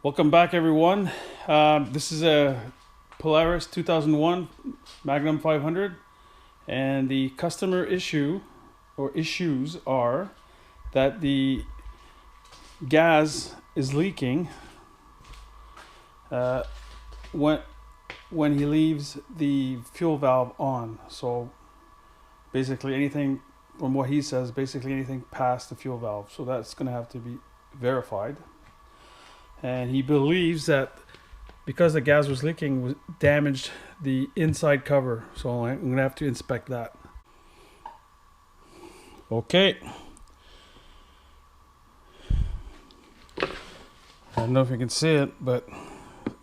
Welcome back, everyone. This is a Polaris 2001 Magnum 500, and the customer issue or issues are that the gas is leaking when he leaves the fuel valve on. So basically anything, from what he says, basically anything past the fuel valve. So that's going to have to be verified. And he believes that because the gas was leaking, damaged the inside cover. So I'm going to have to inspect that. Okay. I don't know if you can see it, but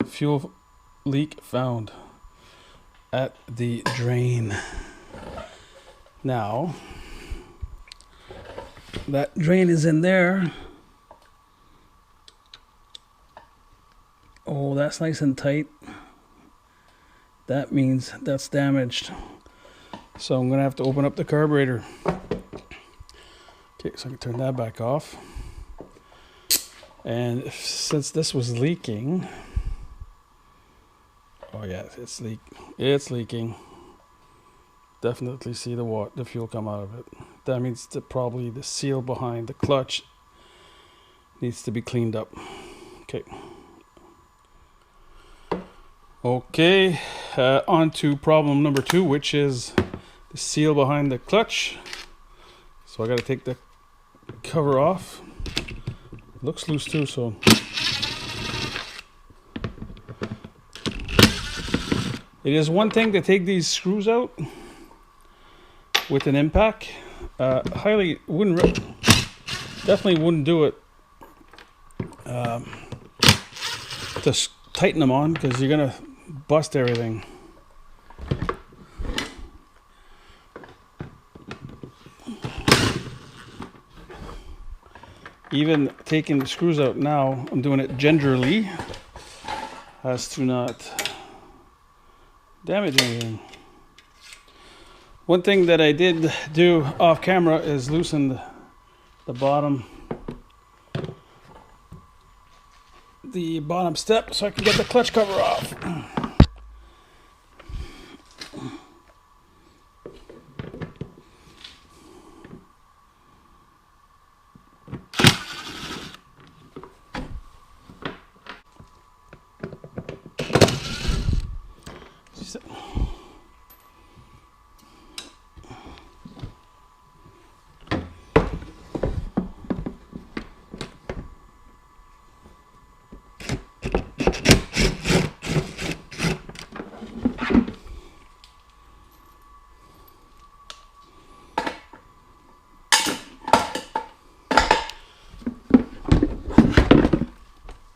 fuel leak found at the drain. Now, that drain is in there. Oh, that's nice and tight. That means that's damaged. So I'm going to have to open up the carburetor. Okay, so I can turn that back off. And since this was leaking, oh yeah, it's leaking. Definitely see the fuel come out of it. That means that probably the seal behind the clutch needs to be cleaned up. Okay. Okay, on to problem number 2, which is the seal behind the clutch. So I got to take the cover off. It looks loose too, so it is one thing to take these screws out with an impact. Definitely wouldn't do it to tighten them on, because you're gonna bust everything. Even taking the screws out now, I'm doing it gingerly as to not damage anything. One thing that I did do off camera is loosen the bottom step so I can get the clutch cover off.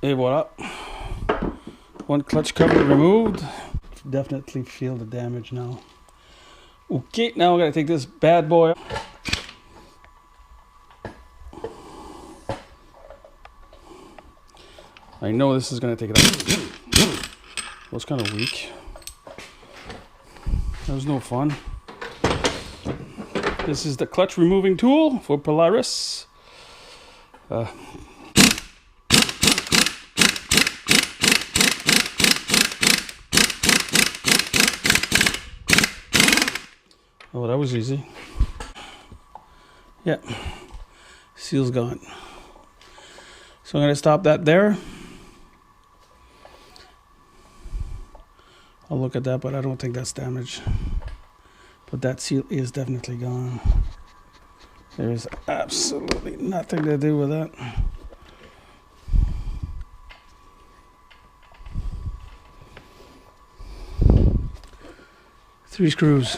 Hey, what up? One clutch cover removed. Definitely feel the damage now. Okay, now I gotta take this bad boy. I know this is gonna take it out. That was kind of weak. That was no fun. This is the clutch removing tool for Polaris. Oh, that was easy. Yeah, seal's gone. So I'm going to stop that there. I'll look at that, but I don't think that's damaged. But that seal is definitely gone. There is absolutely nothing to do with that. Three screws.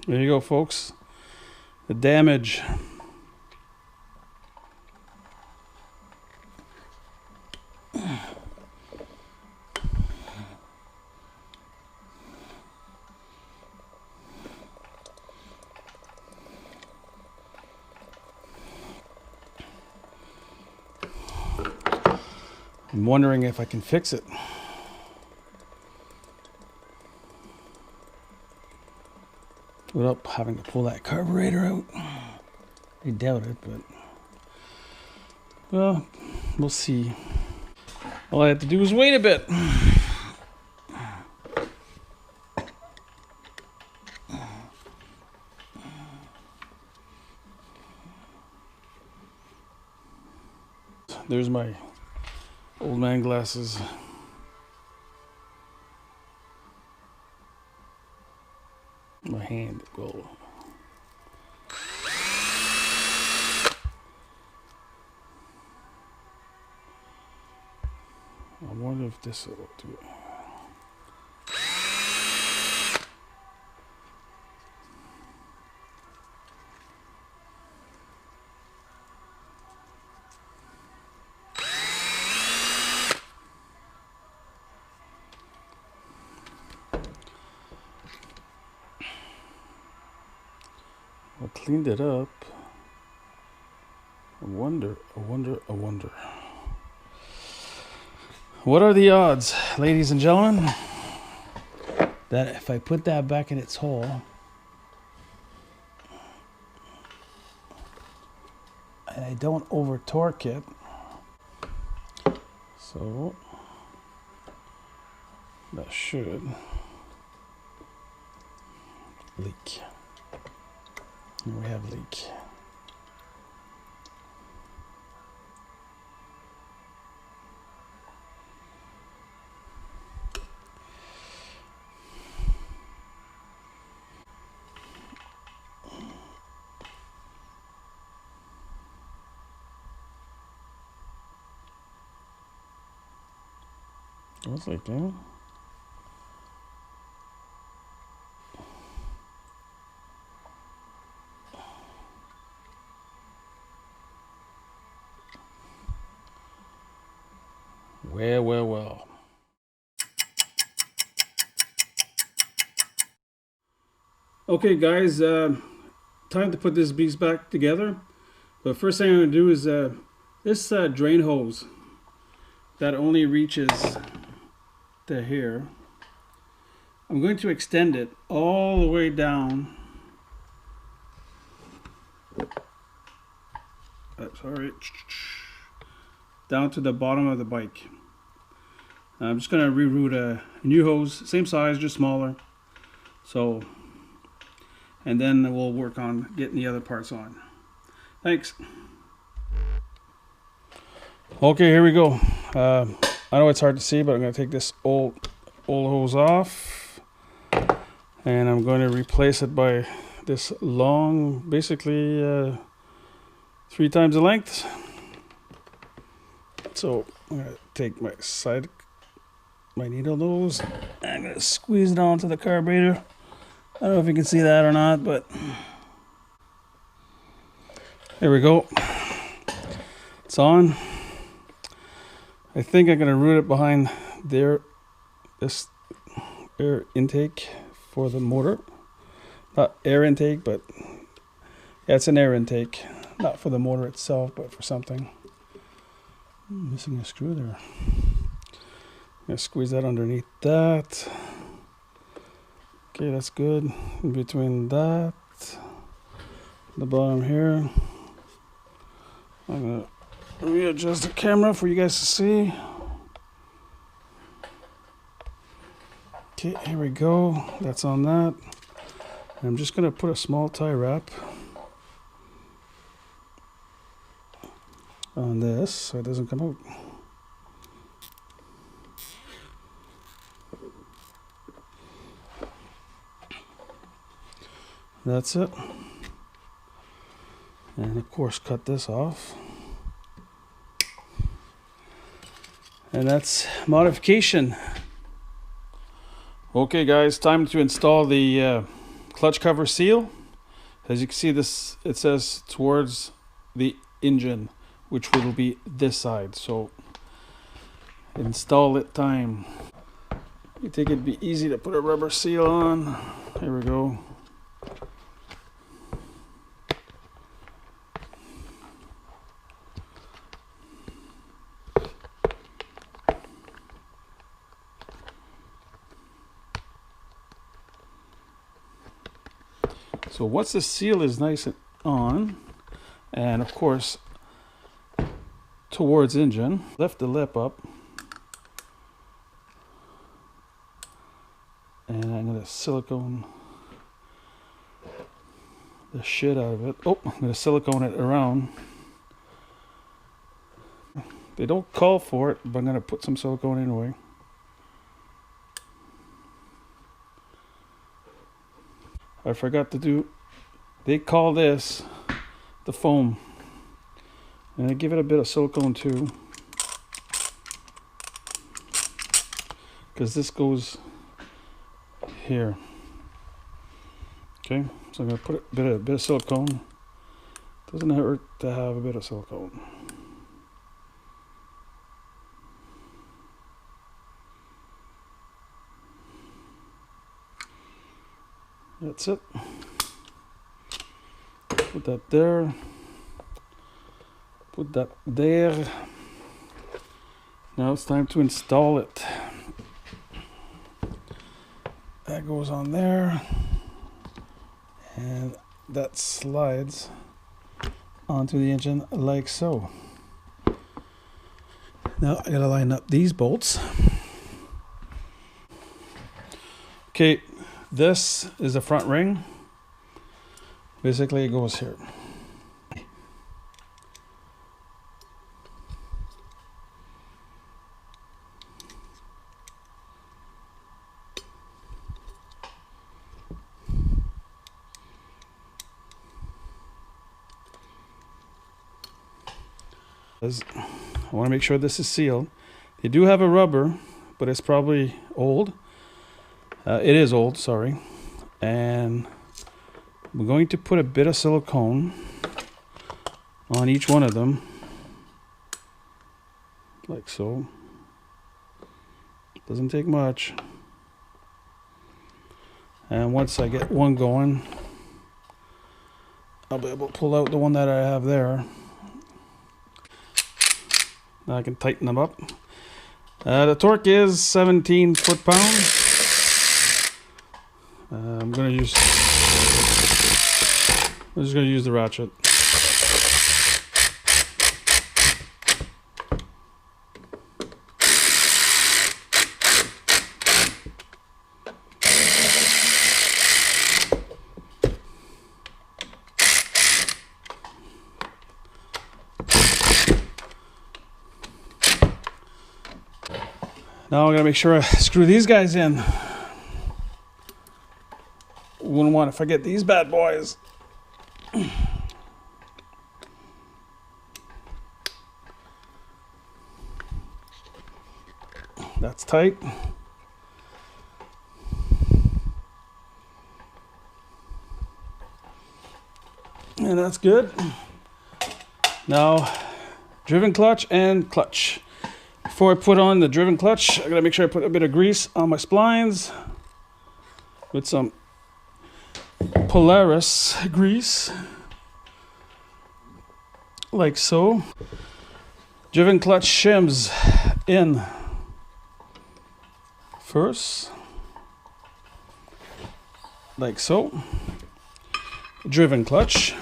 There you go, folks. The damage. I'm wondering if I can fix it. Without having to pull that carburetor out. I doubt it, but well, we'll see. All I have to do is wait a bit. There's my old man glasses. My hand will. I wonder if this will do it. I cleaned it up. I wonder. What are the odds, ladies and gentlemen, that if I put that back in its hole and I don't over torque it, so that should leak. Here we have leak. What's like that? Well. Okay, guys, time to put this beast back together. But first thing I'm going to do is this drain hose that only reaches to here. I'm going to extend it all the way down. Sorry. Down to the bottom of the bike. I'm just going to reroute a new hose, same size, just smaller. So, and then we'll work on getting the other parts on. Thanks. Okay, here we go. I know it's hard to see, but I'm going to take this old hose off, and I'm going to replace it by this long, basically 3 times the length. So I'm going to take my needle nose, and I'm going to squeeze it onto the carburetor. I don't know if you can see that or not, but there we go. It's on. I think I'm going to route it behind this air intake for the motor. Not air intake, but yeah, it's an air intake. Not for the motor itself, but for something. Missing a screw there. I'm going to squeeze that underneath that. Okay, that's good. In between that, the bottom here. I'm going to readjust the camera for you guys to see. Okay, here we go. That's on that. And I'm just going to put a small tie wrap on this so it doesn't come out. That's it. And of course cut this off. And that's modification. Okay guys, time to install the clutch cover seal. As you can see, this, it says towards the engine, which will be this side. So install it time. You think it'd be easy to put a rubber seal on. Here we go. So once the seal is nice and on, and of course towards engine, lift the lip up, and I'm going to silicone the shit out of it. Oh, I'm going to silicone it around. They don't call for it, but I'm going to put some silicone anyway. I forgot to do, they call this the foam. And I give it a bit of silicone too, because this goes here. Okay, so I'm going to put a bit of silicone. Doesn't hurt to have a bit of silicone. That's it. Put that there. Put that there. Now it's time to install it. That goes on there. And that slides onto the engine like so. Now I gotta line up these bolts. Okay. This is the front ring. Basically, it goes here. I want to make sure this is sealed. They do have a rubber, but it's probably old. It is old, sorry. And we're going to put a bit of silicone on each one of them, like so. Doesn't take much. And once I get one going, I'll be able to pull out the one that I have there. Now I can tighten them up. The torque is 17 foot-pounds. I'm just gonna use the ratchet. Now I'm gonna make sure I screw these guys in. Wouldn't want to forget these bad boys. That's tight. And that's good. Now, driven clutch and clutch. Before I put on the driven clutch, I gotta make sure I put a bit of grease on my splines with some Polaris grease, like so. Driven clutch shims in first, like so. Driven clutch.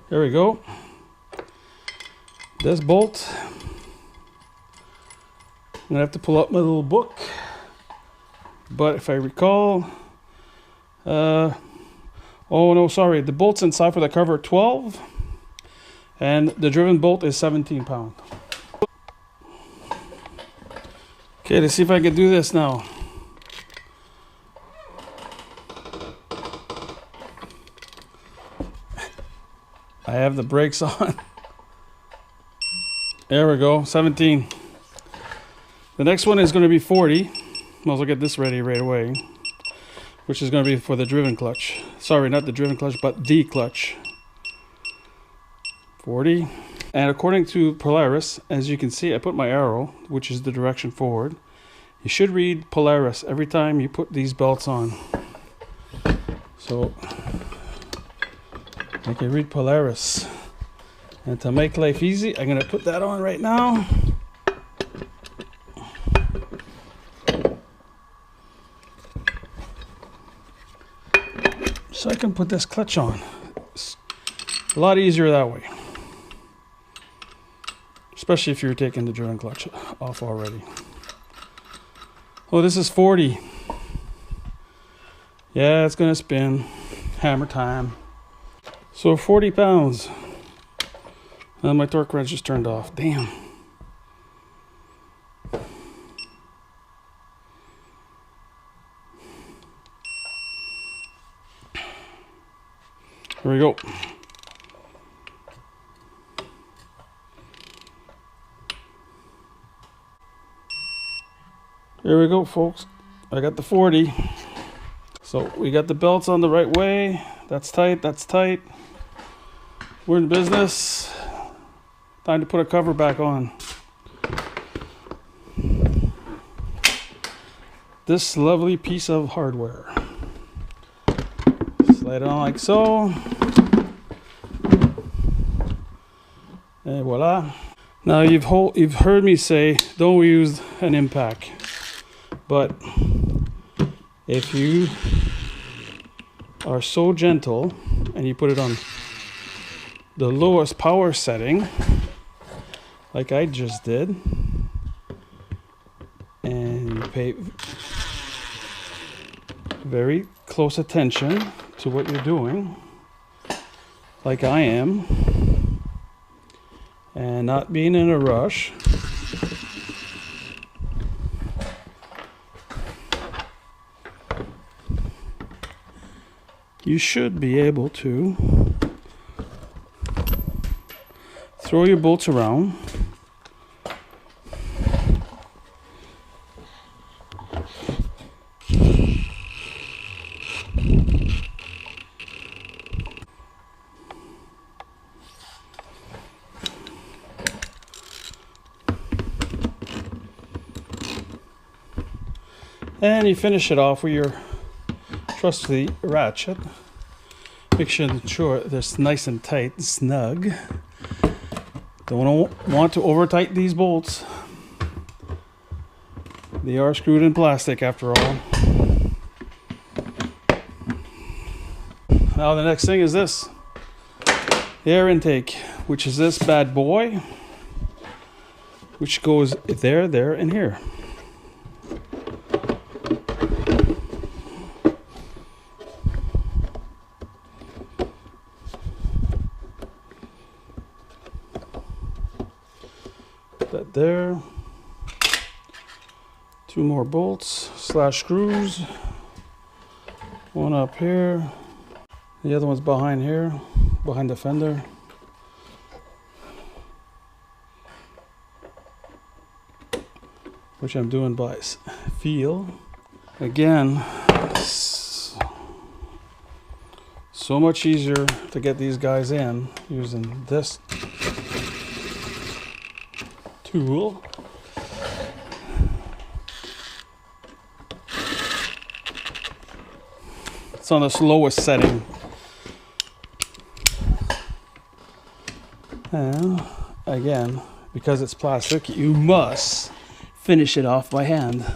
There we go. This bolt, I'm gonna have to pull out my little book, but if I recall, oh no, sorry, the bolts inside for the cover are 12, and the driven bolt is 17 pounds. Okay, let's see if I can do this now. I have the brakes on. There we go, 17. The next one is going to be 40. Might as well get this ready right away, which is going to be for the driven clutch. Sorry, not the driven clutch, but the clutch. 40. And according to Polaris, as you can see, I put my arrow, which is the direction forward. You should read Polaris every time you put these belts on. So, I can read Polaris. And to make life easy, I'm going to put that on right now. So I can put this clutch on. It's a lot easier that way. Especially if you're taking the driven clutch off already. Oh, this is 40. Yeah, it's gonna spin. Hammer time. So 40 pounds. And my torque wrench just turned off. Damn. Here we go. Here we go, folks. I got the 40. So we got the belts on the right way. That's tight, that's tight. We're in business. Time to put a cover back on. This lovely piece of hardware. Slide it on like so. And voila. Now you've heard me say don't use an impact. But if you are so gentle and you put it on the lowest power setting, like I just did, and you pay very close attention to what you're doing, like I am, and not being in a rush, you should be able to throw your bolts around. And you finish it off with your trusty ratchet. Make sure that's nice and tight and snug. Don't want to over tighten these bolts. They are screwed in plastic after all. Now the next thing is this. The air intake, which is this bad boy, which goes there, there, and here. That there. Two more bolts / screws. One up here. The other one's behind here, behind the fender. Which I'm doing by feel. Again, so much easier to get these guys in using this tool. It's on the slowest setting. And again, because it's plastic, you must finish it off by hand.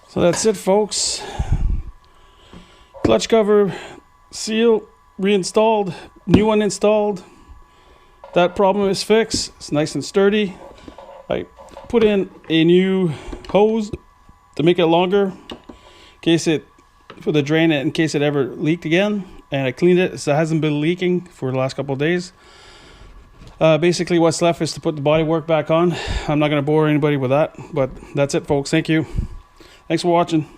So that's it, folks. Clutch cover, seal, reinstalled, new one installed. That problem is fixed. It's nice and sturdy. I put in a new hose to make it longer, in case it, for the drain it, in case it ever leaked again. And I cleaned it, so it hasn't been leaking for the last couple of days. Basically what's left is to put the bodywork back on. I'm not going to bore anybody with that, but that's it, folks. Thank you. Thanks for watching.